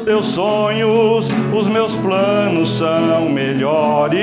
teus sonhos, os meus planos são melhores.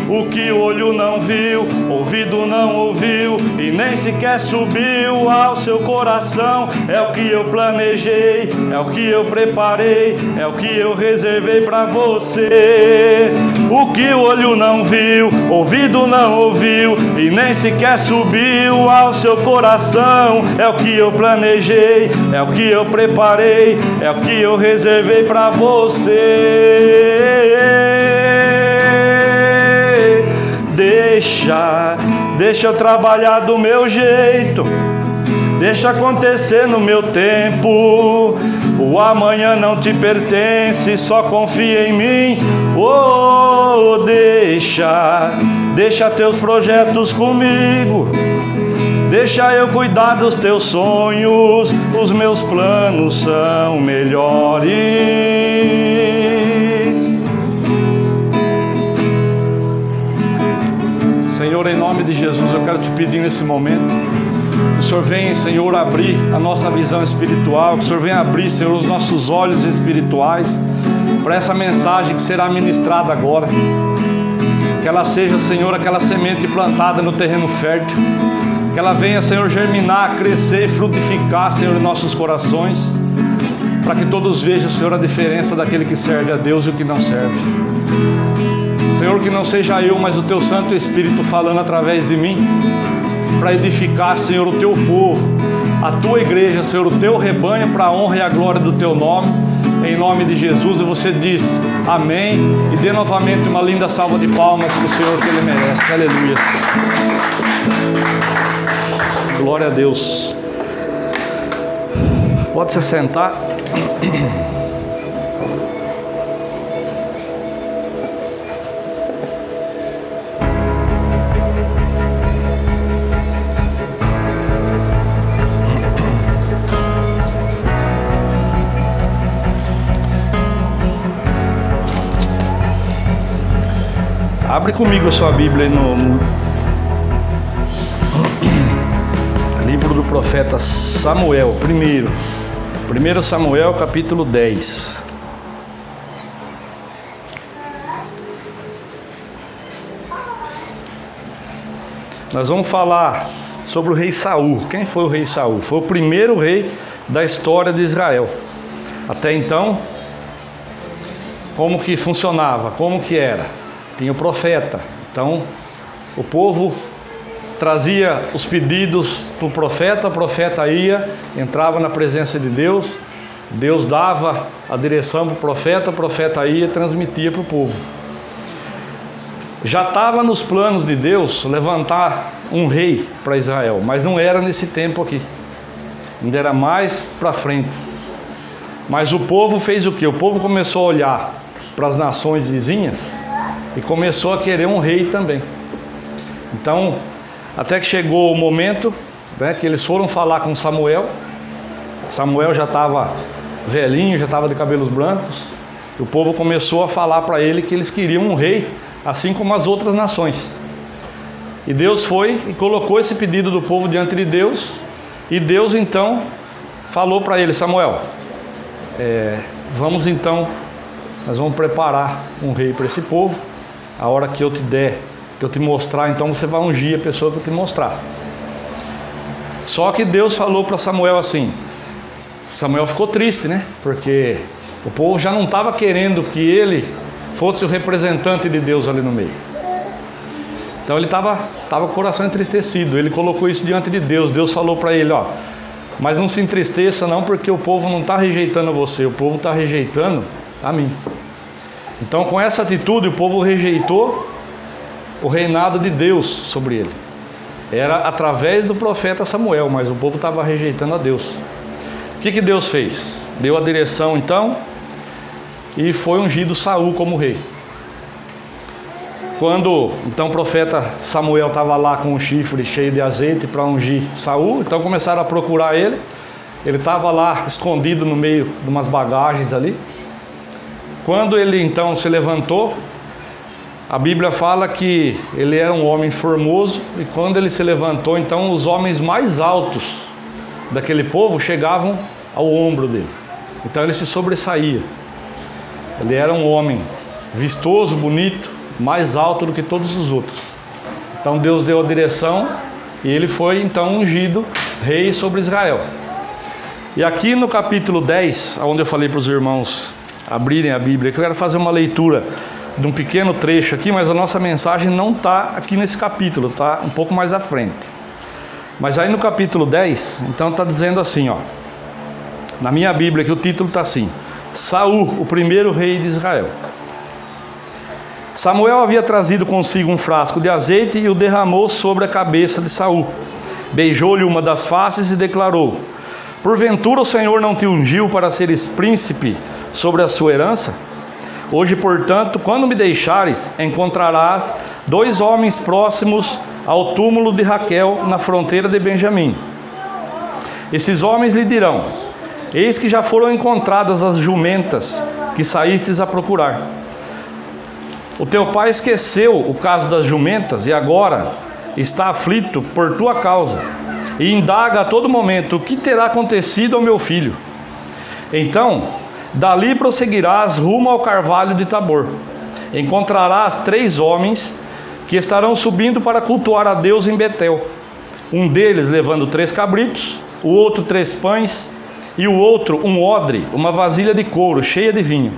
O que o olho não viu, ouvido não ouviu e nem sequer subiu ao seu coração, é o que eu planejei, é o que eu preparei, é o que eu reservei para você. O que o olho não viu, ouvido não ouviu e nem sequer subiu ao seu coração, é o que eu planejei, é o que eu preparei, é o que eu reservei para você. Deixa eu trabalhar do meu jeito, deixa acontecer no meu tempo. O amanhã não te pertence, só confia em mim. Oh, deixa teus projetos comigo, deixa eu cuidar dos teus sonhos, os meus planos são melhores. Senhor, em nome de Jesus, eu quero te pedir nesse momento que o Senhor venha, Senhor, abrir a nossa visão espiritual, que o Senhor venha abrir, Senhor, os nossos olhos espirituais para essa mensagem que será ministrada agora. Que ela seja, Senhor, aquela semente plantada no terreno fértil, que ela venha, Senhor, germinar, crescer e frutificar, Senhor, em nossos corações, para que todos vejam, Senhor, a diferença daquele que serve a Deus e o que não serve. Senhor, que não seja eu, mas o Teu Santo Espírito falando através de mim, para edificar, Senhor, o Teu povo, a Tua igreja, Senhor, o Teu rebanho, para a honra e a glória do Teu nome, em nome de Jesus. E você diz amém, e dê novamente uma linda salva de palmas para o Senhor, que Ele merece. Aleluia. Glória a Deus. Pode se sentar. Abre comigo a sua Bíblia aí no livro do profeta Samuel, 1 Samuel, capítulo 10. Nós vamos falar sobre o rei Saul. Quem foi o rei Saul? Foi o primeiro rei da história de Israel. Até então, como que funcionava? Como que era? Tinha o profeta. Então, o povo trazia os pedidos para o profeta ia, entrava na presença de Deus, Deus dava a direção para o profeta ia e transmitia para o povo. Já estava nos planos de Deus levantar um rei para Israel, mas não era nesse tempo aqui, ainda era mais para frente. Mas o povo fez o quê? O povo começou a olhar para as nações vizinhas e começou a querer um rei também. Então, até que chegou o momento, né, que eles foram falar com Samuel. Samuel já estava velhinho, já estava de cabelos brancos. O povo começou a falar para ele que eles queriam um rei, assim como as outras nações. E Deus foi e colocou esse pedido do povo diante de Deus. E Deus então falou para ele: Samuel, nós vamos preparar um rei para esse povo. A hora que eu te der, que eu te mostrar, então você vai ungir a pessoa que eu te mostrar. Só que Deus falou para Samuel assim. Samuel ficou triste, né? Porque o povo já não estava querendo que ele fosse o representante de Deus ali no meio. Então ele estava com o coração entristecido. Ele colocou isso diante de Deus. Deus falou para ele: ó, mas não se entristeça não, porque o povo não está rejeitando você, o povo está rejeitando a mim. Então, com essa atitude, o povo rejeitou o reinado de Deus sobre ele. Era através do profeta Samuel, mas o povo estava rejeitando a Deus. O que Deus fez? Deu a direção então, e foi ungido Saul como rei. Quando então o profeta Samuel estava lá com um chifre cheio de azeite para ungir Saul, então começaram a procurar ele. Ele estava lá escondido no meio de umas bagagens ali. Quando ele então se levantou, a Bíblia fala que ele era um homem formoso, e quando ele se levantou, então os homens mais altos daquele povo chegavam ao ombro dele. Então ele se sobressaía. Ele era um homem vistoso, bonito, mais alto do que todos os outros. Então Deus deu a direção e ele foi então ungido rei sobre Israel. E aqui no capítulo 10, onde eu falei para os irmãos abrirem a Bíblia, que eu quero fazer uma leitura de um pequeno trecho aqui, mas a nossa mensagem não está aqui nesse capítulo, está um pouco mais à frente. Mas aí no capítulo 10, então está dizendo assim, ó, na minha Bíblia que o título está assim: Saul, o primeiro rei de Israel. Samuel havia trazido consigo um frasco de azeite e o derramou sobre a cabeça de Saul. Beijou-lhe uma das faces e declarou: porventura o Senhor não te ungiu para seres príncipe sobre a sua herança? Hoje, portanto, quando me deixares, encontrarás 2 homens próximos ao túmulo de Raquel, na fronteira de Benjamim. Esses homens lhe dirão: eis que já foram encontradas as jumentas que saístes a procurar. O teu pai esqueceu o caso das jumentas e agora está aflito por tua causa, e indaga a todo momento o que terá acontecido ao meu filho. Então, dali prosseguirás rumo ao carvalho de Tabor. Encontrarás 3 homens que estarão subindo para cultuar a Deus em Betel. Um deles levando 3 cabritos, o outro 3 pães, e o outro um odre, uma vasilha de couro cheia de vinho.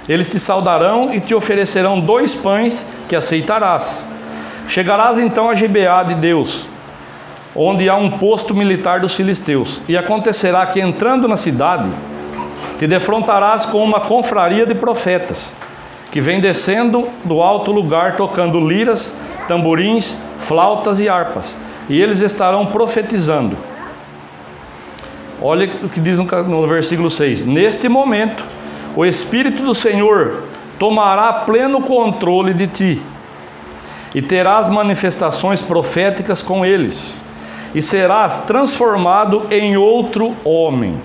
Eles te saudarão e te oferecerão 2 pães que aceitarás. Chegarás então a Gibeá de Deus, onde há um posto militar dos filisteus, e acontecerá que, entrando na cidade, te defrontarás com uma confraria de profetas, que vem descendo do alto lugar tocando liras, tamborins, flautas e harpas, e eles estarão profetizando. Olha o que diz no versículo 6: neste momento, o Espírito do Senhor tomará pleno controle de ti, e terás manifestações proféticas com eles, e serás transformado em outro homem.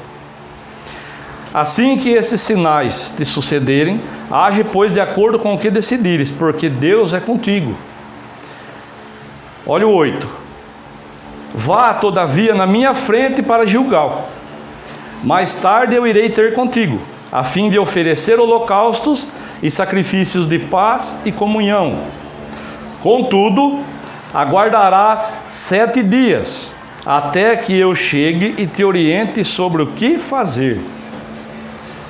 Assim que esses sinais te sucederem, age, pois, de acordo com o que decidires, porque Deus é contigo. Olha o 8. Vá, todavia, na minha frente para Gilgal. Mais tarde eu irei ter contigo, a fim de oferecer holocaustos e sacrifícios de paz e comunhão. Contudo, aguardarás 7 dias, até que eu chegue e te oriente sobre o que fazer.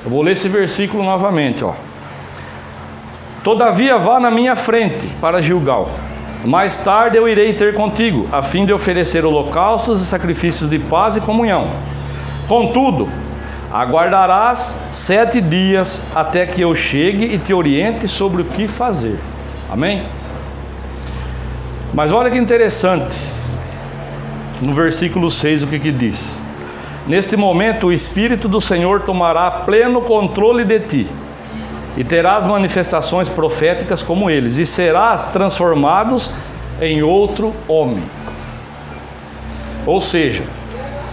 Eu vou ler esse versículo novamente, ó. Todavia vá na minha frente para Gilgal. Mais tarde eu irei ter contigo, a fim de oferecer holocaustos e sacrifícios de paz e comunhão. Contudo, aguardarás 7 dias até que eu chegue e te oriente sobre o que fazer. Amém? Mas olha que interessante, no versículo 6 o que diz: neste momento o Espírito do Senhor tomará pleno controle de ti, e terás manifestações proféticas como eles, e serás transformados em outro homem. Ou seja,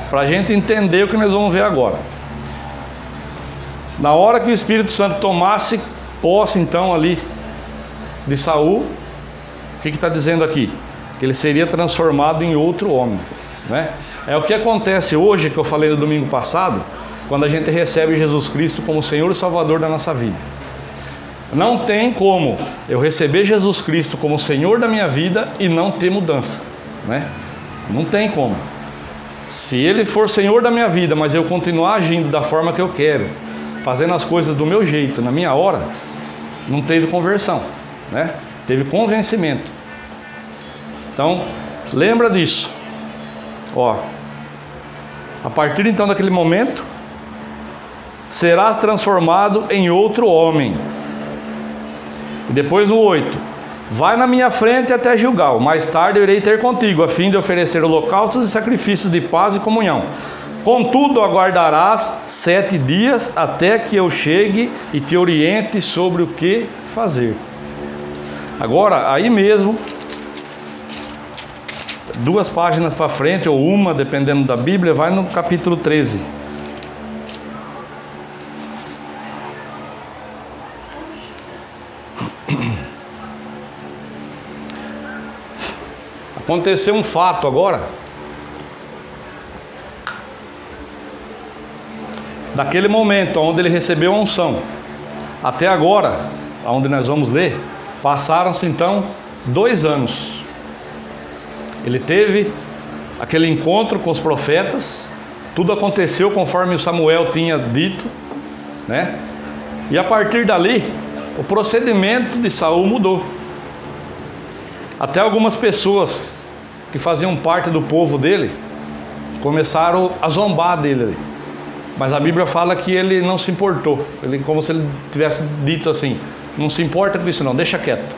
para a gente entender o que nós vamos ver agora, na hora que o Espírito Santo tomasse posse então ali de Saul, o que está dizendo aqui? Que ele seria transformado em outro homem, né? É o que acontece hoje, que eu falei no domingo passado, quando a gente recebe Jesus Cristo como Senhor e Salvador da nossa vida. Não tem como eu receber Jesus Cristo como Senhor da minha vida e não ter mudança, né? Não tem como. Se Ele for Senhor da minha vida, mas eu continuar agindo da forma que eu quero, fazendo as coisas do meu jeito, na minha hora, não teve conversão, né? Teve convencimento. Então, lembra disso. Ó, a partir então daquele momento, serás transformado em outro homem. E depois o 8: vai na minha frente até Gilgal, mais tarde eu irei ter contigo, a fim de oferecer holocaustos e sacrifícios de paz e comunhão. Contudo, aguardarás 7 dias até que eu chegue e te oriente sobre o que fazer. Agora, aí mesmo, 2 páginas para frente, ou uma, dependendo da Bíblia, vai no capítulo 13. Aconteceu um fato agora. Daquele momento onde ele recebeu a unção, até agora, onde nós vamos ler, passaram-se então 2 anos. Ele teve aquele encontro com os profetas, tudo aconteceu conforme o Samuel tinha dito, né? E a partir dali, o procedimento de Saul mudou. Até algumas pessoas que faziam parte do povo dele começaram a zombar dele. Mas a Bíblia fala que ele não se importou. Ele, como se ele tivesse dito assim: não se importa com isso não, deixa quieto.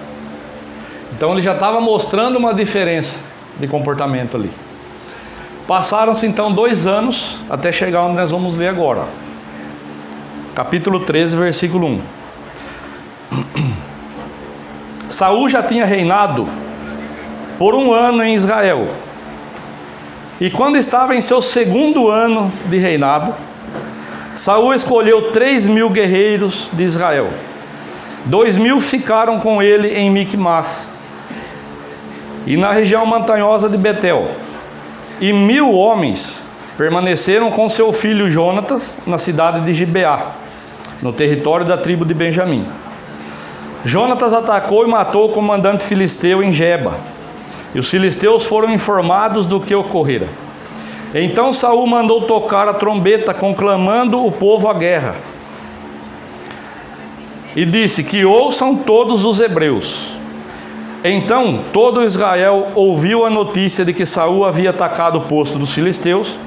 Então ele já estava mostrando uma diferença de comportamento ali. Passaram-se então 2 anos até chegar onde nós vamos ler agora. Capítulo 13, versículo 1. Saul já tinha reinado por 1 ano em Israel. E quando estava em seu 2º ano de reinado, Saul escolheu 3.000 guerreiros de Israel. 2.000 ficaram com ele em Miquimás e na região montanhosa de Betel. E 1.000 homens permaneceram com seu filho Jonatas na cidade de Gibeá, no território da tribo de Benjamim. Jonatas atacou e matou o comandante filisteu em Geba, e os filisteus foram informados do que ocorrera. Então Saul mandou tocar a trombeta, conclamando o povo à guerra. E disse: que ouçam todos os hebreus. Então todo Israel ouviu a notícia de que Saul havia atacado o posto dos filisteus,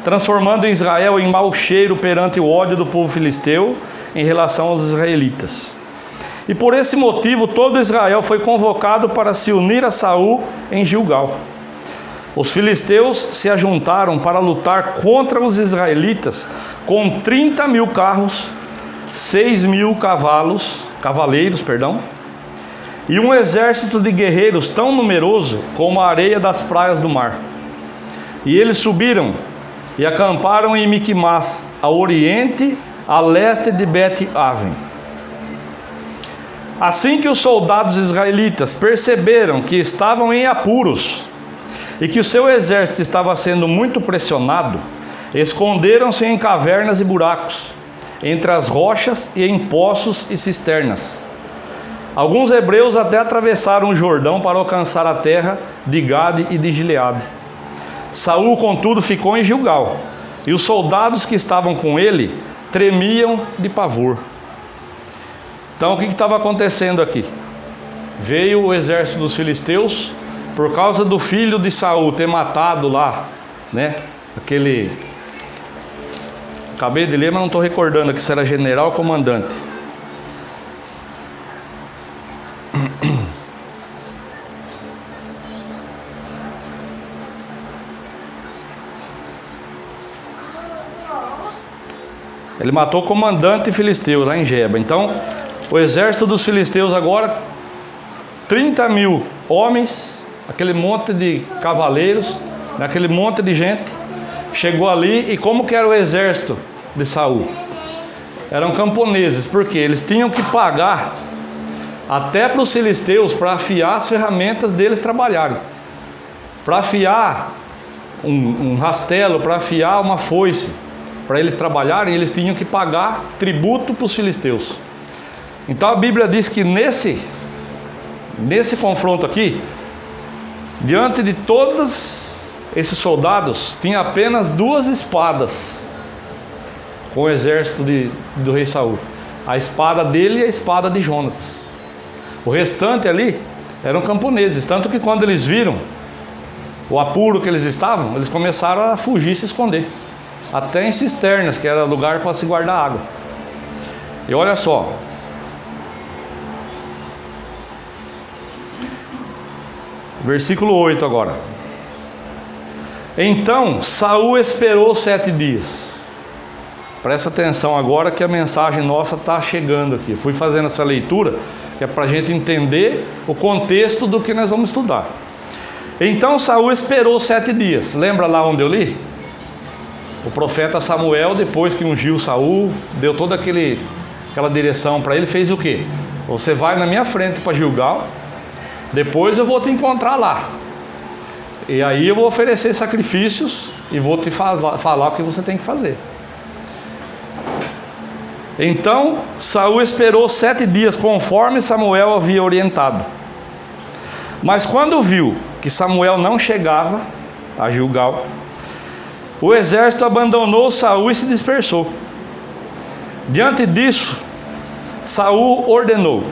transformando Israel em mau cheiro perante o ódio do povo filisteu em relação aos israelitas. E por esse motivo todo Israel foi convocado para se unir a Saul em Gilgal. Os filisteus se ajuntaram para lutar contra os israelitas com 30.000 carros, 6.000 cavaleiros, e um exército de guerreiros tão numeroso como a areia das praias do mar. E eles subiram e acamparam em Miquimás, ao oriente, a leste de Bet-Aven. Assim que os soldados israelitas perceberam que estavam em apuros e que o seu exército estava sendo muito pressionado, esconderam-se em cavernas e buracos, entre as rochas e em poços e cisternas. Alguns hebreus até atravessaram o Jordão para alcançar a terra de Gade e de Gileade. Saul, contudo, ficou em Gilgal, e os soldados que estavam com ele tremiam de pavor. Então o que estava acontecendo aqui? Veio o exército dos filisteus, por causa do filho de Saul ter matado lá, né? Acabei de ler, mas não estou recordando aqui se era general ou comandante. Ele matou o comandante filisteu lá em Geba. Então, o exército dos filisteus agora, 30.000 homens, aquele monte de cavaleiros, aquele monte de gente, chegou ali. E como que era o exército de Saul? Eram camponeses, porque eles tinham que pagar até para os filisteus para afiar as ferramentas deles trabalharem. Para afiar um rastelo, para afiar uma foice, para eles trabalharem, eles tinham que pagar tributo para os filisteus. Então a Bíblia diz que nesse confronto aqui, diante de todos esses soldados, tinha apenas 2 espadas com o exército do rei Saul. A espada dele e a espada de Jonatas. O restante ali eram camponeses, tanto que quando eles viram o apuro que eles estavam, eles começaram a fugir e se esconder. Até em cisternas, que era lugar para se guardar água. E olha só. Versículo 8 agora. Então Saul esperou 7 dias. Presta atenção agora que a mensagem nossa está chegando aqui. Fui fazendo essa leitura, que é para a gente entender o contexto do que nós vamos estudar. Então Saul esperou 7 dias. Lembra lá onde eu li? O profeta Samuel, depois que ungiu Saul, deu toda aquela direção para ele, fez o quê? Você vai na minha frente para Gilgal, depois eu vou te encontrar lá. E aí eu vou oferecer sacrifícios e vou te falar o que você tem que fazer. Então Saul esperou 7 dias, conforme Samuel havia orientado. Mas quando viu que Samuel não chegava a Gilgal, o exército abandonou Saul e se dispersou. Diante disso, Saul ordenou: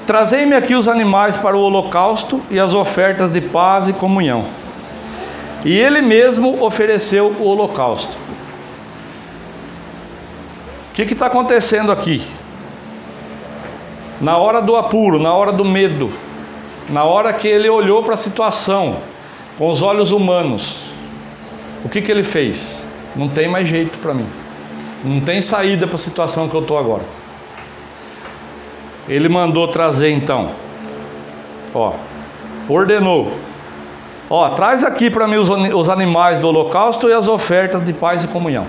trazei-me aqui os animais para o holocausto e as ofertas de paz e comunhão. E ele mesmo ofereceu o holocausto. O que está acontecendo aqui? Na hora do apuro, na hora do medo, na hora que ele olhou para a situação com os olhos humanos, o que ele fez? Não tem mais jeito para mim. Não tem saída para a situação que eu estou agora. Ele mandou trazer então, ordenou: traz aqui para mim os animais do holocausto e as ofertas de paz e comunhão.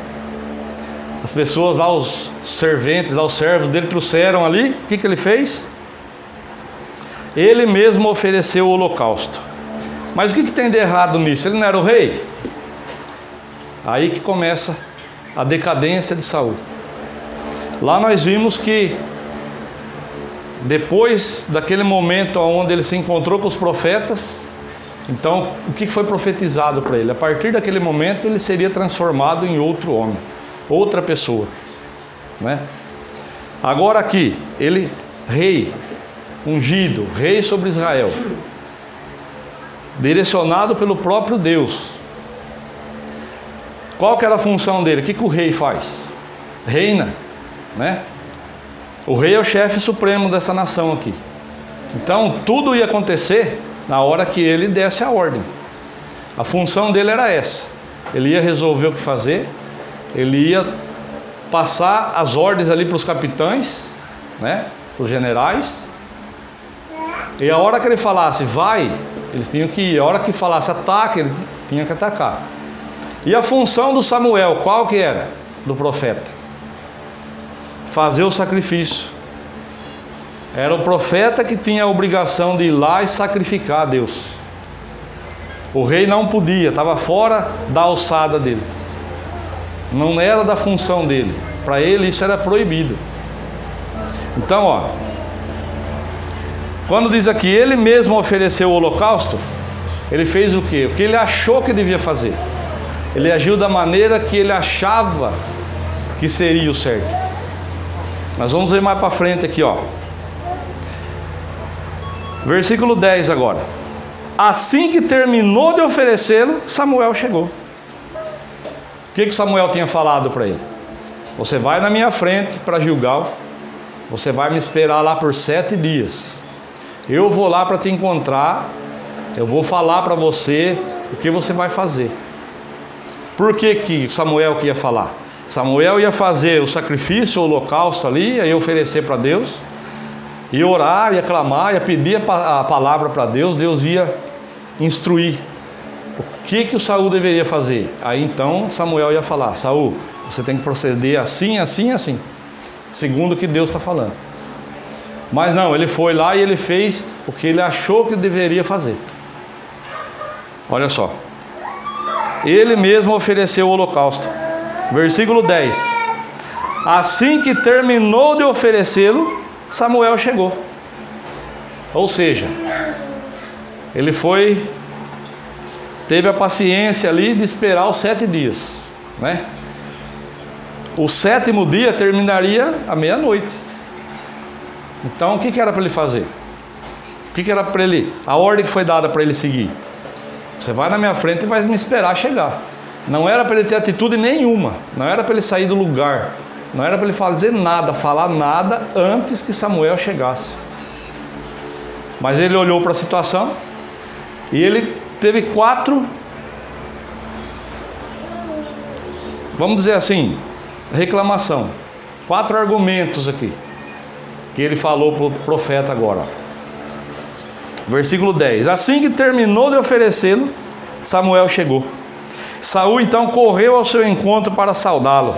As pessoas lá, os serventes lá, os servos dele trouxeram ali. O que ele fez? Ele mesmo ofereceu o holocausto. Mas o que tem de errado nisso? Ele não era o rei? Aí que começa a decadência de Saul. Lá nós vimos que depois daquele momento onde ele se encontrou com os profetas, então o que foi profetizado para ele? A partir daquele momento ele seria transformado em outro homem, outra pessoa, né? Agora aqui, ele rei, ungido, rei sobre Israel, direcionado pelo próprio Deus. Qual que era a função dele? O que o rei faz? Reina, né? O rei é o chefe supremo dessa nação aqui. Então tudo ia acontecer na hora que ele desse a ordem. A função dele era essa. Ele ia resolver o que fazer, ele ia passar as ordens ali para os capitães, né? Para os generais. E a hora que ele falasse vai, eles tinham que ir. A hora que falasse ataque, ele tinha que atacar. E a função do Samuel, qual que era? Do profeta? Fazer o sacrifício. Era o profeta que tinha a obrigação de ir lá e sacrificar a Deus. O rei não podia, estava fora da alçada dele. Não era da função dele. Para ele isso era proibido. Então, quando diz aqui, ele mesmo ofereceu o holocausto, ele fez o quê? O que ele achou que devia fazer. Ele agiu da maneira que ele achava que seria o certo. Nós vamos ver mais para frente aqui, Versículo 10 agora. Assim que terminou de oferecê-lo, Samuel chegou. O que Samuel tinha falado para ele? Você vai na minha frente para Gilgal, você vai me esperar lá por 7 dias. Eu vou lá para te encontrar, eu vou falar para você o que você vai fazer. Por que Samuel que ia falar? Samuel ia fazer o sacrifício, o holocausto ali, ia oferecer para Deus, ia orar, ia clamar, ia pedir a palavra para Deus, Deus ia instruir o que o Saul deveria fazer. Aí então Samuel ia falar: Saul, você tem que proceder assim, assim, assim, segundo o que Deus está falando. Mas não, ele foi lá e ele fez o que ele achou que deveria fazer. Olha só, ele mesmo ofereceu o holocausto. Versículo 10. Assim que terminou de oferecê-lo, Samuel chegou. Ou seja, ele teve a paciência ali de esperar os 7 dias, né? O 7º dia terminaria à meia-noite. Então o que era para ele fazer? O que era para ele? A ordem que foi dada para ele seguir: você vai na minha frente e vai me esperar chegar. Não era para ele ter atitude nenhuma, não era para ele sair do lugar, não era para ele fazer nada, falar nada antes que Samuel chegasse. Mas ele olhou para a situação e ele teve 4, vamos dizer assim, reclamação, 4 argumentos aqui que ele falou para o profeta agora. Versículo 10. Assim que terminou de oferecê-lo, Samuel chegou. Saul então correu ao seu encontro para saudá-lo.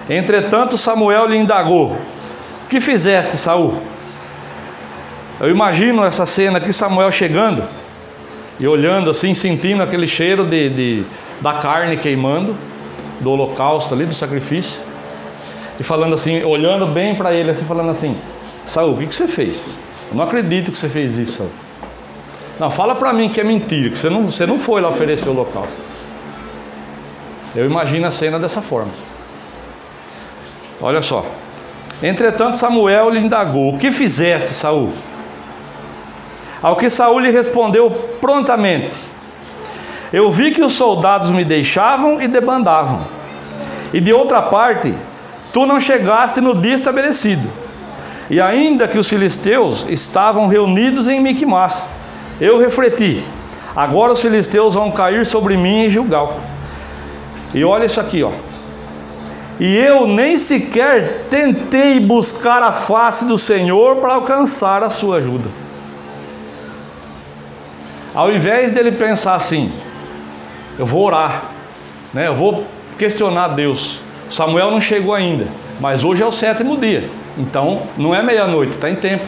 Entretanto Samuel lhe indagou: o que fizeste, Saul? Eu imagino essa cena aqui, Samuel chegando, e olhando assim, sentindo aquele cheiro da carne queimando, do holocausto ali, do sacrifício, e falando assim, olhando bem para ele, assim, falando assim: Saul, o que você fez? Eu não acredito que você fez isso, Saul. Não, fala para mim que é mentira, que você não foi lá oferecer o holocausto. Eu imagino a cena dessa forma. Olha só. Entretanto Samuel lhe indagou: o que fizeste, Saul? Ao que Saul lhe respondeu prontamente: eu vi que os soldados me deixavam e debandavam, e de outra parte, tu não chegaste no dia estabelecido, e ainda que os filisteus estavam reunidos em Miquimás, eu refleti: agora os filisteus vão cair sobre mim em Gilgal. E olha isso aqui, ó. E eu nem sequer tentei buscar a face do Senhor para alcançar a sua ajuda. Ao invés dele pensar assim: eu vou orar, né? Eu vou questionar Deus. Samuel não chegou ainda, mas hoje é o 7º dia, então não é meia-noite, está em tempo.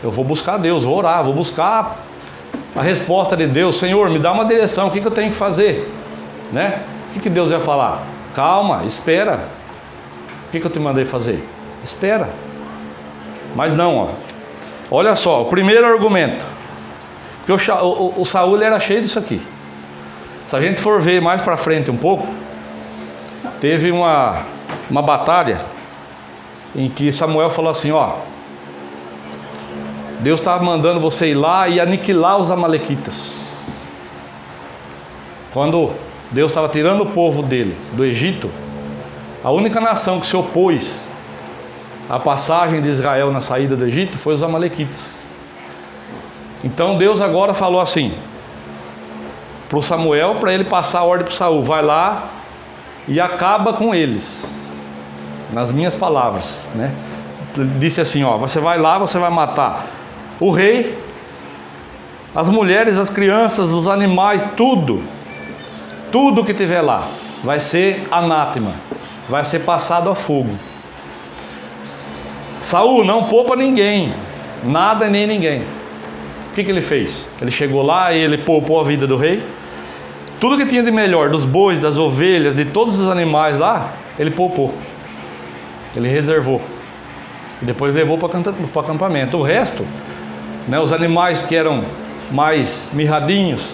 Eu vou buscar Deus, vou orar, vou buscar a resposta de Deus. Senhor, me dá uma direção, o que eu tenho que fazer, né? O que Deus ia falar? Calma, espera. O que eu te mandei fazer? Espera. Mas não, ó. Olha só, o primeiro argumento, que o Saul era cheio disso aqui. Se a gente for ver mais para frente um pouco, teve uma batalha em que Samuel falou assim: ó, Deus estava mandando você ir lá e aniquilar os amalequitas. Quando Deus estava tirando o povo dele do Egito, a única nação que se opôs à passagem de Israel na saída do Egito foi os amalequitas. Então Deus agora falou assim para o Samuel, para ele passar a ordem para o Saul: vai lá e acaba com eles, nas minhas palavras, né? Ele disse assim: ó, você vai lá, você vai matar o rei, as mulheres, as crianças, os animais, tudo que tiver lá vai ser anátema, vai ser passado a fogo. Saul, não poupa ninguém, nada nem ninguém. O que ele fez? Ele chegou lá e ele poupou a vida do rei. Tudo que tinha de melhor, dos bois, das ovelhas, de todos os animais lá, ele poupou. Ele reservou. E depois levou para o acampamento. O resto, né, os animais que eram mais mirradinhos,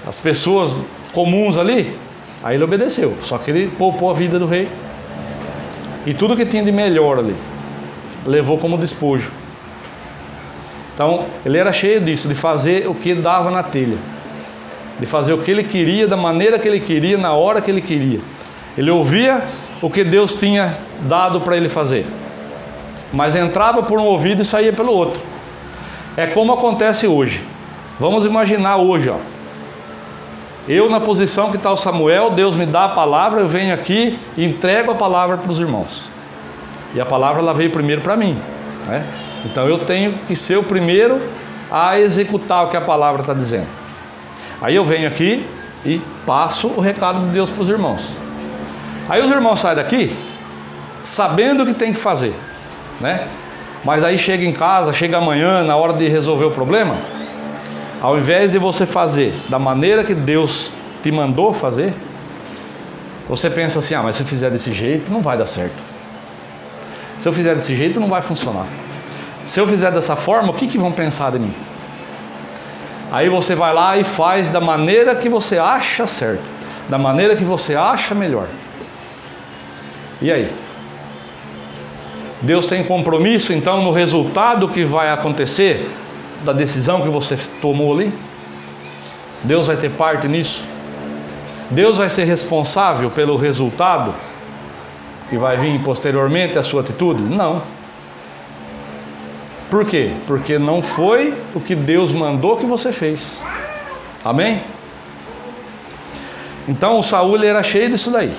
as pessoas comuns ali, aí ele obedeceu. Só que ele poupou a vida do rei. E tudo que tinha de melhor ali, levou como despojo. Então, ele era cheio disso, de fazer o que dava na telha, de fazer o que ele queria, da maneira que ele queria, na hora que ele queria. Ele ouvia o que Deus tinha dado para ele fazer, mas entrava por um ouvido e saía pelo outro. É como acontece hoje. Vamos imaginar hoje, ó, eu na posição que está o Samuel, Deus me dá a palavra, eu venho aqui e entrego a palavra para os irmãos. E a palavra ela veio primeiro para mim, né? Então eu tenho que ser o primeiro a executar o que a palavra está dizendo. Aí eu venho aqui e passo o recado de Deus para os irmãos. Aí os irmãos saem daqui sabendo o que tem que fazer, né? Mas aí chega em casa, chega amanhã, na hora de resolver o problema, ao invés de você fazer da maneira que Deus te mandou fazer, você pensa assim: ah, mas se eu fizer desse jeito não vai dar certo. Se eu fizer desse jeito não vai funcionar. Se eu fizer dessa forma, o que vão pensar de mim? Aí você vai lá e faz da maneira que você acha certo, da maneira que você acha melhor. E aí? Deus tem compromisso então no resultado que vai acontecer da decisão que você tomou ali? Deus vai ter parte nisso? Deus vai ser responsável pelo resultado que vai vir posteriormente à sua atitude? Não. Por quê? Porque não foi o que Deus mandou que você fez. Amém? Então o Saul era cheio disso daí.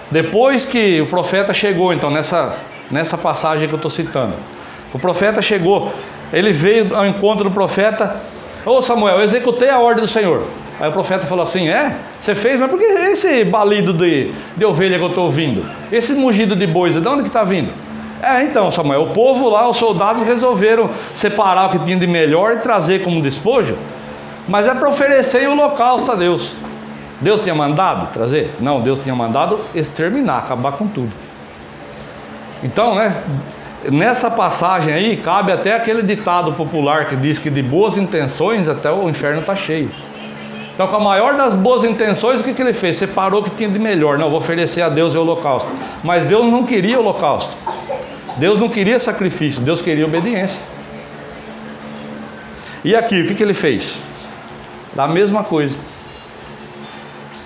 Depois que o profeta chegou, então nessa passagem que eu estou citando, o profeta chegou, ele veio ao encontro do profeta: ô Samuel, eu executei a ordem do Senhor. Aí o profeta falou assim: você fez? Mas por que esse balido de ovelha que eu estou ouvindo? Esse mugido de bois, de onde que está vindo? Então Samuel, o povo lá, os soldados resolveram separar o que tinha de melhor e trazer como despojo. Mas é para oferecer o holocausto a Deus. Deus tinha mandado trazer? Não, Deus tinha mandado exterminar, acabar com tudo. Então, né, nessa passagem aí, cabe até aquele ditado popular que diz que de boas intenções até o inferno está cheio. Então, com a maior das boas intenções, o que ele fez? Separou o que tinha de melhor. Não, vou oferecer a Deus o holocausto. Mas Deus não queria holocausto. Deus não queria sacrifício. Deus queria obediência. E aqui, o que ele fez? Da mesma coisa.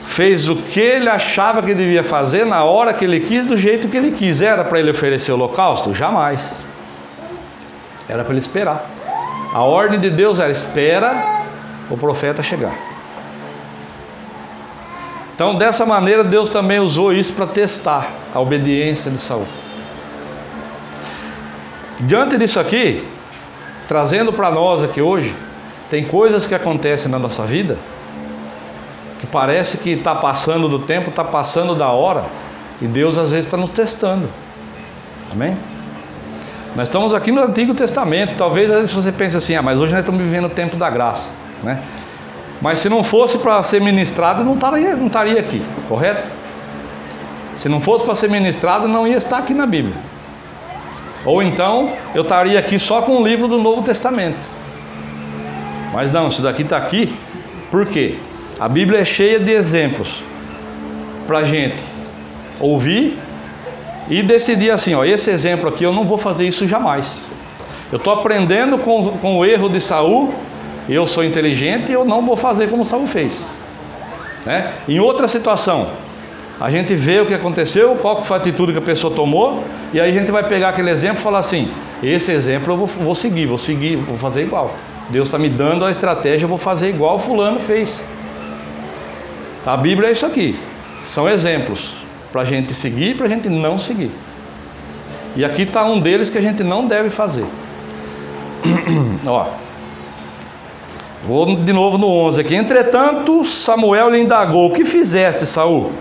Fez o que ele achava que devia fazer, na hora que ele quis, do jeito que ele quis. Era para ele oferecer o holocausto? Jamais. Era para ele esperar. A ordem de Deus era: espera o profeta chegar. Então, dessa maneira, Deus também usou isso para testar a obediência de Saul. Diante disso aqui, trazendo para nós aqui hoje, tem coisas que acontecem na nossa vida que parece que está passando do tempo, está passando da hora, e Deus às vezes está nos testando. Amém? Nós estamos aqui no Antigo Testamento. Talvez às vezes você pense assim: mas hoje nós estamos vivendo o tempo da graça, né? Mas se não fosse para ser ministrado, não estaria aqui, correto? Se não fosse para ser ministrado, não ia estar aqui na Bíblia. Ou então, eu estaria aqui só com o livro do Novo Testamento. Mas não, isso daqui está aqui, por quê? A Bíblia é cheia de exemplos para a gente ouvir e decidir assim: esse exemplo aqui eu não vou fazer isso jamais. Eu estou aprendendo com o erro de Saul. Eu sou inteligente e eu não vou fazer como Saul fez, né? Em outra situação, a gente vê o que aconteceu, qual foi a atitude que a pessoa tomou, e aí a gente vai pegar aquele exemplo e falar assim: esse exemplo eu vou seguir, vou fazer igual. Deus está me dando a estratégia, eu vou fazer igual o fulano fez. A Bíblia é isso aqui, são exemplos para a gente seguir e para a gente não seguir. E aqui está um deles que a gente não deve fazer. Vou de novo no 11 aqui. Entretanto, Samuel lhe indagou: o que fizeste, Saul?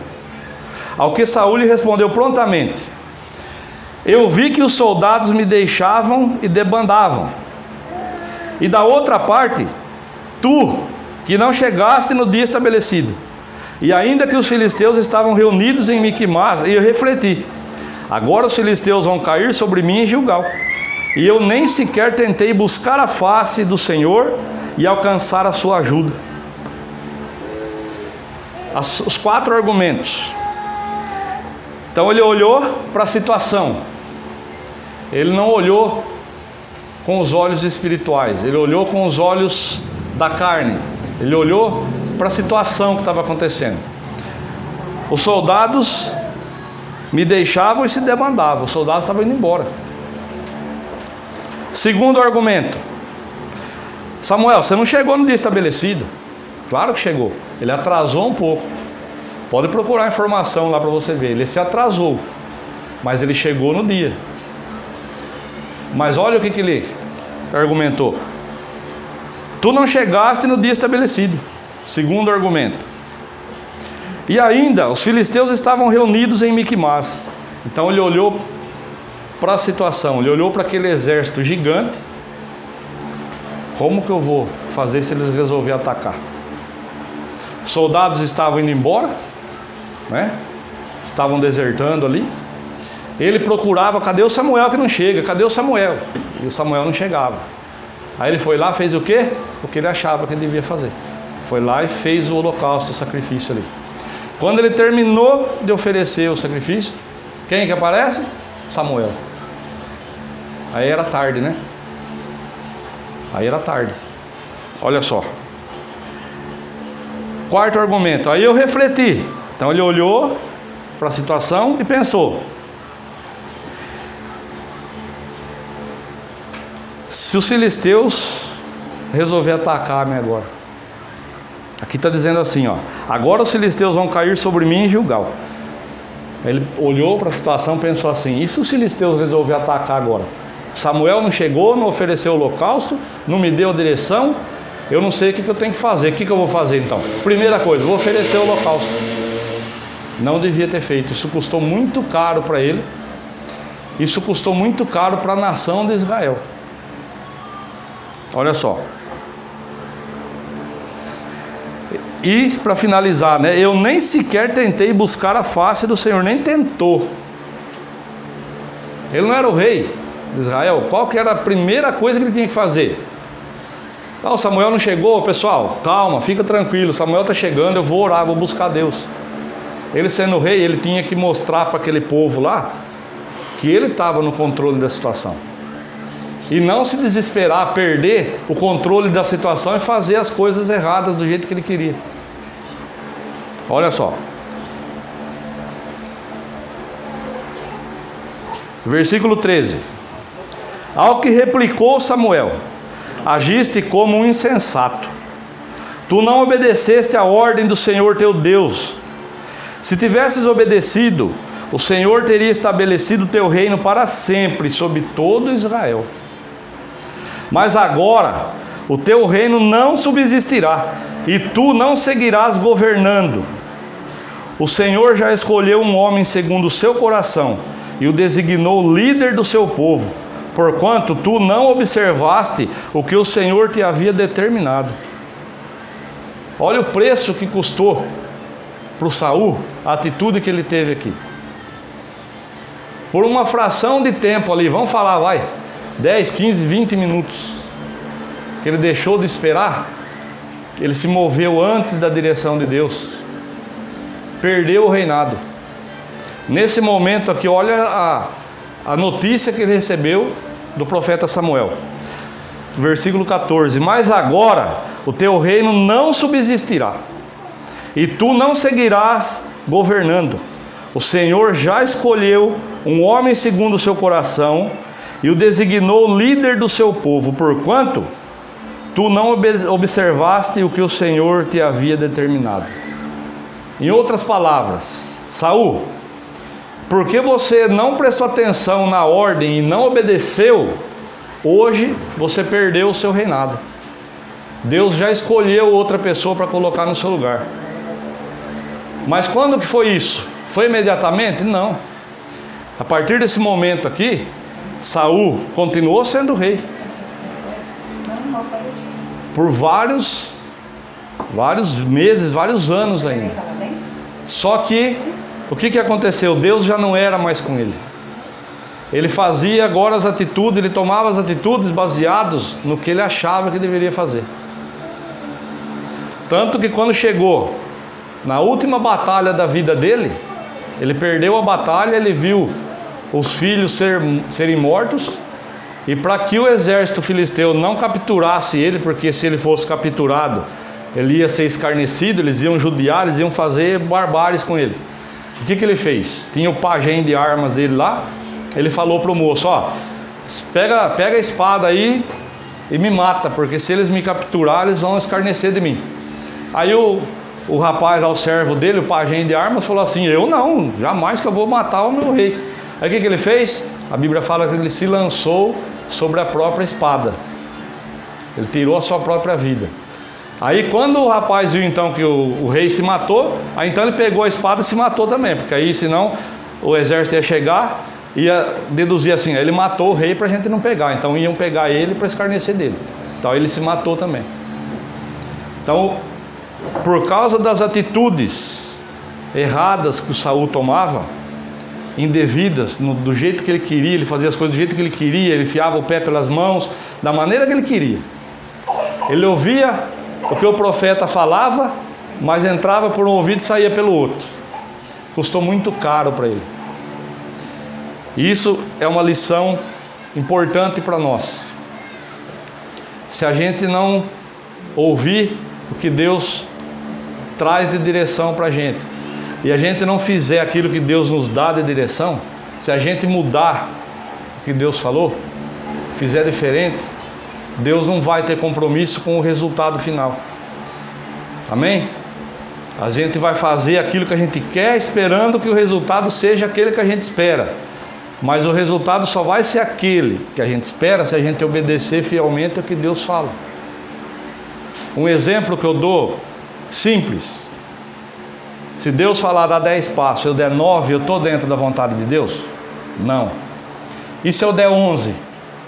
Ao que Saul lhe respondeu prontamente: eu vi que os soldados me deixavam e debandavam. E da outra parte, tu, que não chegaste no dia estabelecido. E ainda que os filisteus estavam reunidos em Miquimás, e eu refleti: agora os filisteus vão cair sobre mim em Gilgal. E eu nem sequer tentei buscar a face do Senhor e alcançar a sua ajuda. Os 4 argumentos. Então ele olhou para a situação. Ele não olhou com os olhos espirituais. Ele olhou com os olhos da carne. Ele olhou para a situação que estava acontecendo. Os soldados me deixavam e se debandavam. Os soldados estavam indo embora. Segundo argumento: Samuel, você não chegou no dia estabelecido. Claro que chegou. Ele atrasou um pouco. Pode procurar informação lá para você ver. Ele se atrasou, mas ele chegou no dia. Mas olha o que ele argumentou: tu não chegaste no dia estabelecido. Segundo argumento. E ainda, os filisteus estavam reunidos em Miquimás. Então ele olhou para a situação, ele olhou para aquele exército gigante. Como que eu vou fazer se eles resolverem atacar? Os soldados estavam indo embora, né? Estavam desertando ali. Ele procurava: cadê o Samuel que não chega? Cadê o Samuel? E o Samuel não chegava. Aí ele foi lá, fez o quê? O que ele achava que ele devia fazer. Foi lá e fez o holocausto, o sacrifício ali. Quando ele terminou de oferecer o sacrifício, quem que aparece? Samuel. Aí era tarde, né? Aí era tarde. Olha só. Quarto argumento. Aí eu refleti. Então ele olhou para a situação e pensou: se os filisteus resolver atacar-me agora. Aqui está dizendo assim, agora os filisteus vão cair sobre mim em Gilgal. Ele olhou para a situação e pensou assim: e se os filisteus resolver atacar agora? Samuel não chegou, não ofereceu o holocausto, não me deu direção, eu não sei o que eu tenho que fazer. O que eu vou fazer então? Primeira coisa, vou oferecer o holocausto. Não devia ter feito. Isso custou muito caro para ele. Isso custou muito caro para a nação de Israel. Olha só. E para finalizar, né? Eu nem sequer tentei buscar a face do Senhor, nem tentou. Ele não era o rei de Israel. Qual que era a primeira coisa que ele tinha que fazer? O Samuel não chegou, pessoal, calma, fica tranquilo, Samuel está chegando, eu vou orar, vou buscar Deus. Ele sendo rei, ele tinha que mostrar para aquele povo lá que ele estava no controle da situação. E não se desesperar, perder o controle da situação e fazer as coisas erradas do jeito que ele queria. Olha só. Versículo 13. Ao que replicou Samuel: agiste como um insensato. Tu não obedeceste à ordem do Senhor teu Deus. Se tivesses obedecido, o Senhor teria estabelecido teu reino para sempre sobre todo Israel. Mas agora o teu reino não subsistirá, e tu não seguirás governando. O Senhor já escolheu um homem segundo o seu coração, e o designou líder do seu povo, porquanto tu não observaste o que o Senhor te havia determinado. Olha o preço que custou para o Saul a atitude que ele teve aqui. Por uma fração de tempo ali, vamos falar, vai, 10, 15, 20 minutos, que ele deixou de esperar, ele se moveu antes da direção de Deus, perdeu o reinado. Nesse momento aqui, olha a notícia que ele recebeu do profeta Samuel. Versículo 14. Mas agora o teu reino não subsistirá, e tu não seguirás governando. O Senhor já escolheu um homem segundo o seu coração, e o designou líder do seu povo, porquanto tu não observaste o que o Senhor te havia determinado. Em outras palavras, Saul, porque você não prestou atenção na ordem e não obedeceu, hoje você perdeu o seu reinado. Deus já escolheu outra pessoa para colocar no seu lugar. Mas quando que foi isso? Foi imediatamente? Não. A partir desse momento aqui, Saul continuou sendo rei por vários meses, vários anos ainda. Só que o que aconteceu? Deus já não era mais com ele. Ele fazia agora as atitudes, ele tomava as atitudes baseados no que ele achava que deveria fazer. Tanto que quando chegou na última batalha da vida dele, ele perdeu a batalha, ele viu os filhos serem mortos, e para que o exército filisteu não capturasse ele, porque se ele fosse capturado, ele ia ser escarnecido, eles iam judiar, eles iam fazer barbáries com ele. O que ele fez? Tinha o pajem de armas dele lá, ele falou para o moço: ó, pega a espada aí e me mata, porque se eles me capturarem, eles vão escarnecer de mim. Aí o rapaz, ao servo dele, o pajem de armas, falou assim: eu não, jamais que eu vou matar o meu rei. Aí o que ele fez? A Bíblia fala que ele se lançou sobre a própria espada. Ele tirou a sua própria vida. Aí quando o rapaz viu então que o rei se matou, aí então ele pegou a espada e se matou também, porque aí senão o exército ia chegar, ia deduzir assim: ele matou o rei para a gente não pegar, então iam pegar ele para escarnecer dele. Então ele se matou também. Então, por causa das atitudes erradas que o Saul tomava, indevidas, do jeito que ele queria, ele fazia as coisas do jeito que ele queria, ele enfiava o pé pelas mãos, da maneira que ele queria. Ele ouvia o que o profeta falava, mas entrava por um ouvido e saía pelo outro. Custou muito caro para ele. Isso é uma lição importante para nós. Se a gente não ouvir o que Deus traz de direção para a gente, e a gente não fizer aquilo que Deus nos dá de direção, se a gente mudar o que Deus falou, fizer diferente, Deus não vai ter compromisso com o resultado final. Amém? A gente vai fazer aquilo que a gente quer, esperando que o resultado seja aquele que a gente espera. Mas o resultado só vai ser aquele que a gente espera se a gente obedecer fielmente ao que Deus fala. Um exemplo que eu dou, simples. Se Deus falar dar 10 passos, eu der 9, eu estou dentro da vontade de Deus? Não. E se eu der 11,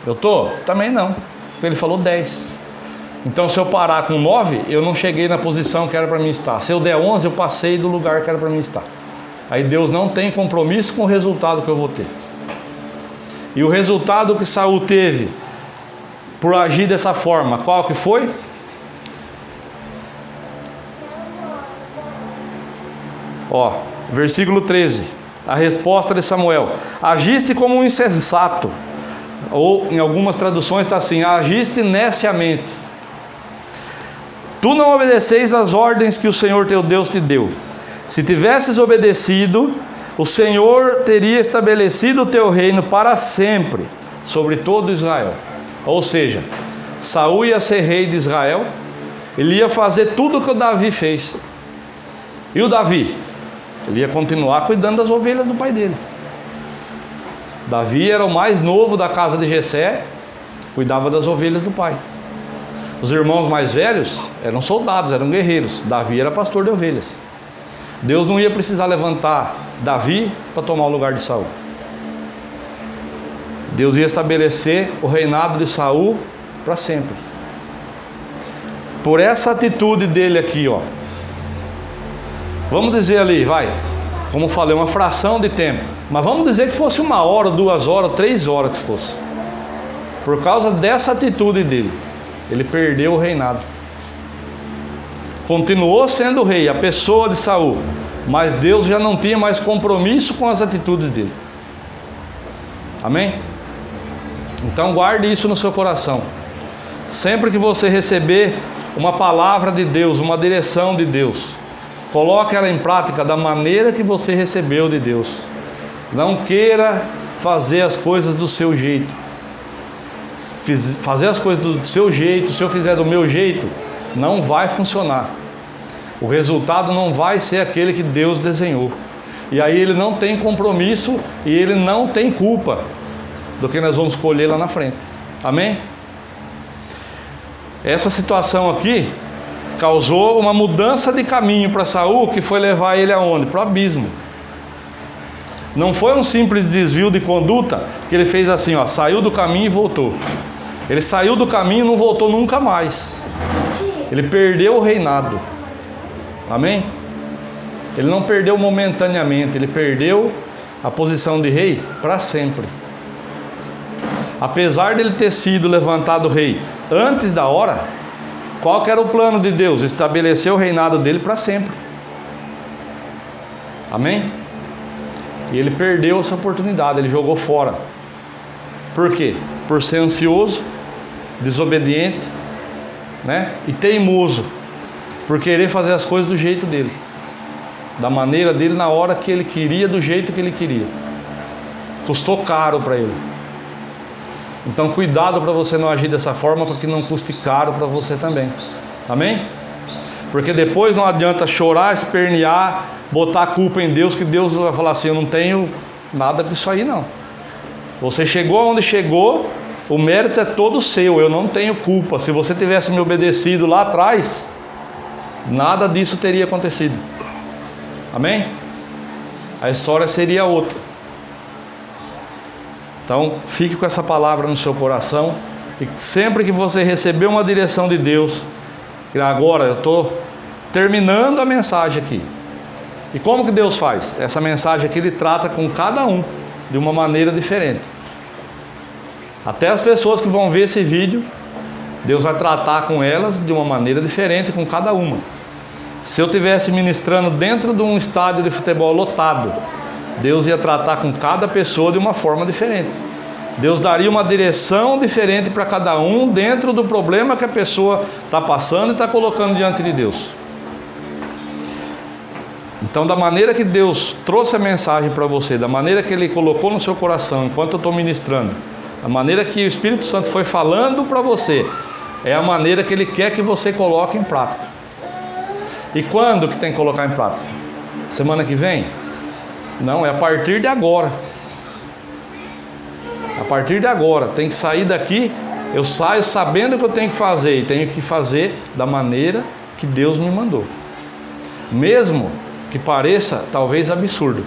eu estou? Também não. Porque Ele falou 10. Então se eu parar com 9, eu não cheguei na posição que era para mim estar. Se eu der 11, eu passei do lugar que era para mim estar. Aí Deus não tem compromisso com o resultado que eu vou ter. E o resultado que Saul teve por agir dessa forma, qual que foi? Ó, versículo 13. A resposta de Samuel: agiste como um insensato. Ou em algumas traduções está assim: agiste neciamente. Tu não obedeceis às ordens que o Senhor teu Deus te deu. Se tivesses obedecido, o Senhor teria estabelecido o teu reino para sempre sobre todo Israel. Ou seja, Saul ia ser rei de Israel, ele ia fazer tudo o que o Davi fez. E o Davi? Ele ia continuar cuidando das ovelhas do pai dele. Davi era o mais novo da casa de Jessé, cuidava das ovelhas do pai. Os irmãos mais velhos eram soldados, eram guerreiros. Davi era pastor de ovelhas. Deus não ia precisar levantar Davi para tomar o lugar de Saul. Deus ia estabelecer o reinado de Saul para sempre. Por essa atitude dele aqui, ó. Vamos dizer ali, vai, como falei, uma fração de tempo. Mas vamos dizer que fosse 1 hora, 2 horas, 3 horas que fosse. Por causa dessa atitude dele, ele perdeu o reinado. Continuou sendo rei, a pessoa de Saul, mas Deus já não tinha mais compromisso com as atitudes dele. Amém? Então guarde isso no seu coração. Sempre que você receber uma palavra de Deus, uma direção de Deus, coloque ela em prática da maneira que você recebeu de Deus. Não queira fazer as coisas do seu jeito. Fazer as coisas do seu jeito, se eu fizer do meu jeito, não vai funcionar. O resultado não vai ser aquele que Deus desenhou. E aí ele não tem compromisso e ele não tem culpa do que nós vamos colher lá na frente. Amém? Essa situação aqui causou uma mudança de caminho para Saul, que foi levar ele aonde? Para o abismo. Não foi um simples desvio de conduta que ele fez assim, ó, saiu do caminho e voltou. Ele saiu do caminho e não voltou nunca mais. Ele perdeu o reinado. Amém? Ele não perdeu momentaneamente, ele perdeu a posição de rei para sempre. Apesar dele ter sido levantado rei antes da hora, qual que era o plano de Deus? Estabelecer o reinado dele para sempre. Amém? E ele perdeu essa oportunidade, ele jogou fora. Por quê? Por ser ansioso, desobediente, né? E teimoso, por querer fazer as coisas do jeito dele, da maneira dele, na hora que ele queria, do jeito que ele queria. Custou caro para ele. Então cuidado para você não agir dessa forma, para que não custe caro para você também. Amém? Porque depois não adianta chorar, espernear, botar a culpa em Deus, que Deus vai falar assim, eu não tenho nada com isso aí não. Você chegou aonde chegou, o mérito é todo seu, eu não tenho culpa. Se você tivesse me obedecido lá atrás, nada disso teria acontecido. Amém? A história seria outra. Então, fique com essa palavra no seu coração. E sempre que você receber uma direção de Deus, agora eu estou terminando a mensagem aqui. E como que Deus faz? Essa mensagem aqui Ele trata com cada um de uma maneira diferente. Até as pessoas que vão ver esse vídeo, Deus vai tratar com elas de uma maneira diferente com cada uma. Se eu estivesse ministrando dentro de um estádio de futebol lotado, Deus ia tratar com cada pessoa de uma forma diferente. Deus daria uma direção diferente para cada um dentro do problema que a pessoa está passando e está colocando diante de Deus. Então, da maneira que Deus trouxe a mensagem para você, da maneira que Ele colocou no seu coração enquanto eu estou ministrando, a maneira que o Espírito Santo foi falando para você, é a maneira que Ele quer que você coloque em prática. E quando que tem que colocar em prática? Semana que vem? Não, é a partir de agora. A partir de agora, tem que sair daqui, eu saio sabendo o que eu tenho que fazer, e tenho que fazer da maneira que Deus me mandou. Mesmo que pareça talvez absurdo.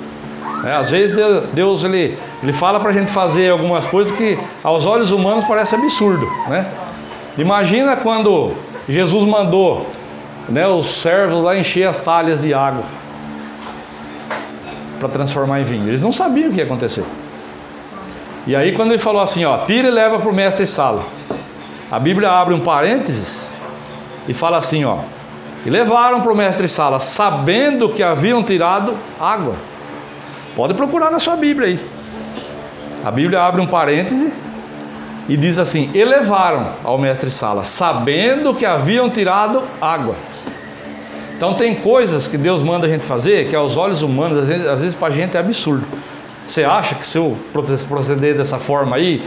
Às vezes Deus ele fala para a gente fazer algumas coisas que aos olhos humanos parece absurdo, né? Imagina quando Jesus mandou, né, os servos lá encher as talhas de água para transformar em vinho. Eles não sabiam o que ia acontecer. E aí quando ele falou assim, ó, tira e leva para o mestre-sala. A Bíblia abre um parênteses e fala assim, ó, e levaram para o mestre-sala, sabendo que haviam tirado água. Pode procurar na sua Bíblia aí. A Bíblia abre um parêntese e diz assim, e levaram ao mestre-sala, sabendo que haviam tirado água. Então tem coisas que Deus manda a gente fazer, que aos olhos humanos, às vezes para a gente é absurdo. Você acha que se eu proceder dessa forma aí,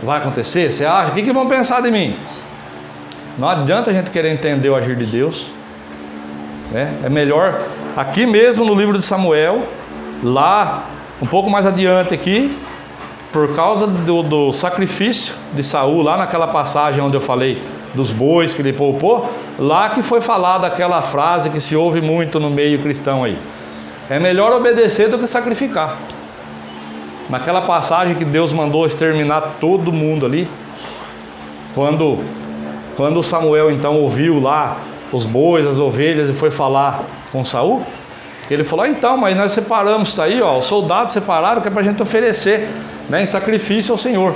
vai acontecer? Você acha? O que vão pensar de mim? Não adianta a gente querer entender o agir de Deus, né? É melhor, aqui mesmo no livro de Samuel, lá, um pouco mais adiante aqui, por causa do sacrifício de Saul, lá naquela passagem onde eu falei dos bois que ele poupou, lá que foi falada aquela frase que se ouve muito no meio cristão aí. É melhor obedecer do que sacrificar. Naquela passagem que Deus mandou exterminar todo mundo ali, quando Samuel então ouviu lá os bois, as ovelhas e foi falar com Saul, ele falou, então, mas nós separamos isso aí, ó, os soldados separaram que é para a gente oferecer, né, em sacrifício ao Senhor.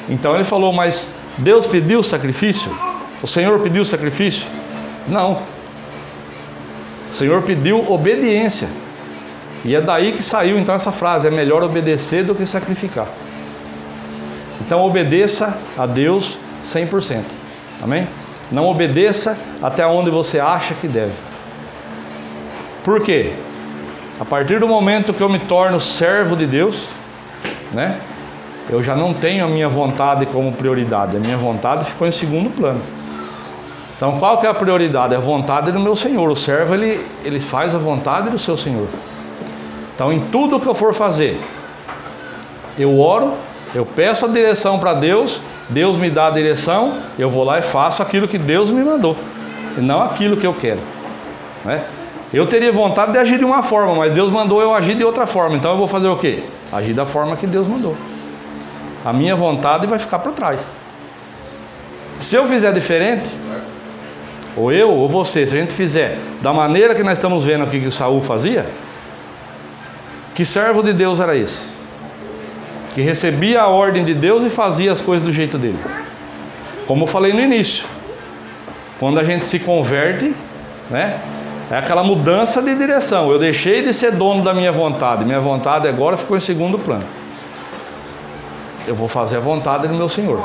Então ele falou, mas Deus pediu sacrifício? O Senhor pediu sacrifício? Não. O Senhor pediu obediência. E é daí que saiu então essa frase, é melhor obedecer do que sacrificar. Então obedeça a Deus 100%. Amém? Não obedeça até onde você acha que deve. Por quê? A partir do momento que eu me torno servo de Deus, né, eu já não tenho a minha vontade como prioridade. A minha vontade ficou em segundo plano. Então qual que é a prioridade? É a vontade do meu Senhor. O servo ele faz a vontade do seu Senhor. Então em tudo que eu for fazer, eu oro, eu peço a direção para Deus, Deus me dá a direção, eu vou lá e faço aquilo que Deus me mandou, e não aquilo que eu quero, né? Eu teria vontade de agir de uma forma, mas Deus mandou eu agir de outra forma, então eu vou fazer o quê? Agir da forma que Deus mandou. A minha vontade vai ficar para trás. Se eu fizer diferente, ou eu ou você, se a gente fizer da maneira que nós estamos vendo aqui que o Saul fazia, que servo de Deus era esse? Que recebia a ordem de Deus e fazia as coisas do jeito dele. Como eu falei no início, quando a gente se converte, né, é aquela mudança de direção. Eu deixei de ser dono da minha vontade agora ficou em segundo plano. Eu vou fazer a vontade do meu Senhor.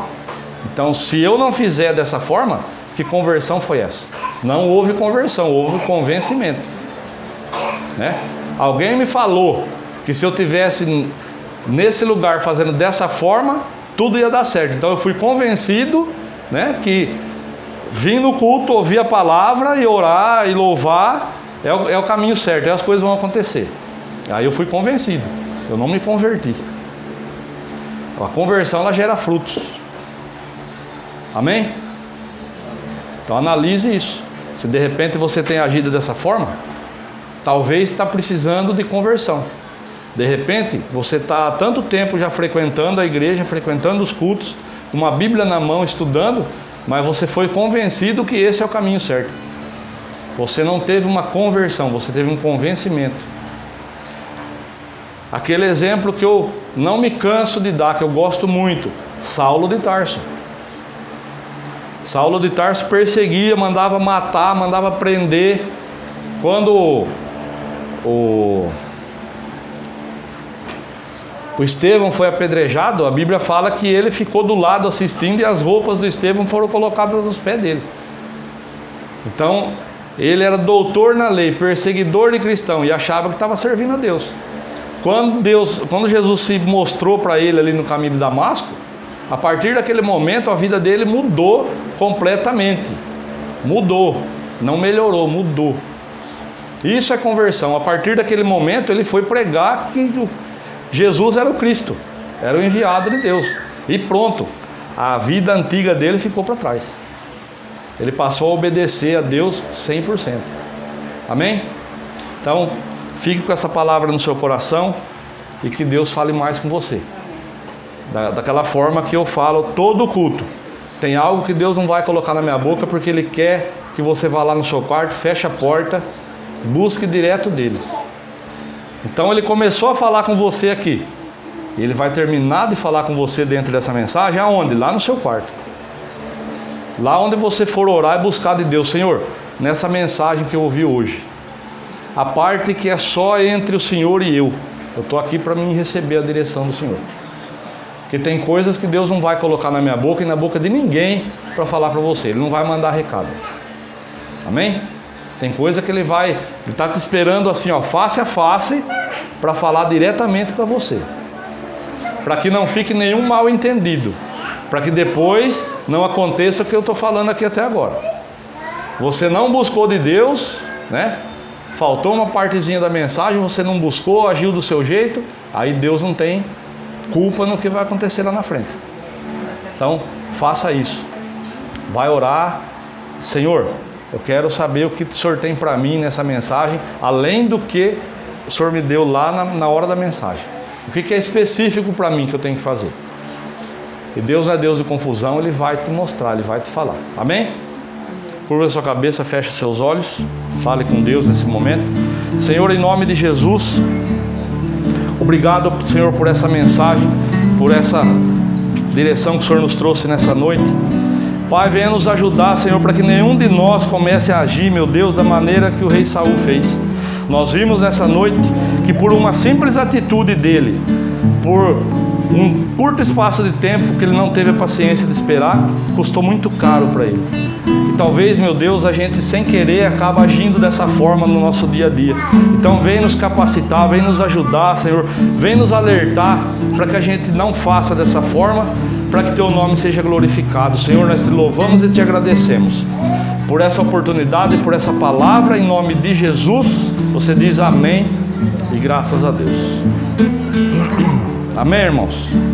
Então se eu não fizer dessa forma, que conversão foi essa? Não houve conversão, houve convencimento, né? Alguém me falou que se eu tivesse nesse lugar fazendo dessa forma, tudo ia dar certo. Então eu fui convencido, né, que vir no culto, ouvir a palavra e orar e louvar é o caminho certo, e as coisas vão acontecer. Aí eu fui convencido, eu não me converti. A conversão ela gera frutos. Amém? Então analise isso. Se de repente você tem agido dessa forma, talvez está precisando de conversão. De repente, você está há tanto tempo já frequentando a igreja, frequentando os cultos, com uma Bíblia na mão, estudando, mas você foi convencido que esse é o caminho certo. Você não teve uma conversão, você teve um convencimento. Aquele exemplo que eu não me canso de dar, que eu gosto muito, Saulo de Tarso. Saulo de Tarso perseguia, mandava matar, mandava prender. Quando o Estevão foi apedrejado, a Bíblia fala que ele ficou do lado assistindo e as roupas do Estevão foram colocadas aos pés dele. Então, ele era doutor na lei, perseguidor de cristão e achava que estava servindo a Deus. Quando Jesus se mostrou para ele ali no caminho de Damasco, a partir daquele momento a vida dele mudou completamente. Mudou, não melhorou, mudou. Isso é conversão. A partir daquele momento ele foi pregar que Jesus era o Cristo, era o enviado de Deus. E pronto, a vida antiga dele ficou para trás. Ele passou a obedecer a Deus 100%. Amém? Então, fique com essa palavra no seu coração e que Deus fale mais com você. Daquela forma que eu falo todo culto. Tem algo que Deus não vai colocar na minha boca, porque Ele quer que você vá lá no seu quarto, feche a porta, busque direto dEle. Então Ele começou a falar com você aqui. Ele vai terminar de falar com você dentro dessa mensagem, aonde? Lá no seu quarto. Lá onde você for orar e buscar de Deus. Senhor, nessa mensagem que eu ouvi hoje, a parte que é só entre o Senhor e eu estou aqui para mim receber a direção do Senhor. Porque tem coisas que Deus não vai colocar na minha boca e na boca de ninguém para falar para você. Ele não vai mandar recado. Amém? Tem coisa que Ele está te esperando assim, ó, face a face, para falar diretamente para você. Para que não fique nenhum mal entendido. Para que depois não aconteça o que eu estou falando aqui até agora. Você não buscou de Deus, né? Faltou uma partezinha da mensagem, você não buscou, agiu do seu jeito, aí Deus não tem culpa no que vai acontecer lá na frente. Então, faça isso. Vai orar. Senhor, eu quero saber o que o Senhor tem para mim nessa mensagem, além do que o Senhor me deu lá na hora da mensagem. O que é específico para mim que eu tenho que fazer? E Deus não é Deus de confusão, Ele vai te mostrar, Ele vai te falar. Amém? Curva a sua cabeça, feche os seus olhos, fale com Deus nesse momento. Senhor, em nome de Jesus, obrigado, Senhor, por essa mensagem, por essa direção que o Senhor nos trouxe nessa noite. Pai, venha nos ajudar, Senhor, para que nenhum de nós comece a agir, meu Deus, da maneira que o rei Saul fez. Nós vimos nessa noite que por uma simples atitude dele, por um curto espaço de tempo que ele não teve a paciência de esperar, custou muito caro para ele. E talvez, meu Deus, a gente sem querer acaba agindo dessa forma no nosso dia a dia. Então vem nos capacitar, vem nos ajudar, Senhor, vem nos alertar para que a gente não faça dessa forma, para que Teu nome seja glorificado. Senhor, nós te louvamos e te agradecemos por essa oportunidade e por essa palavra, em nome de Jesus. Você diz amém e graças a Deus. Amém, irmãos?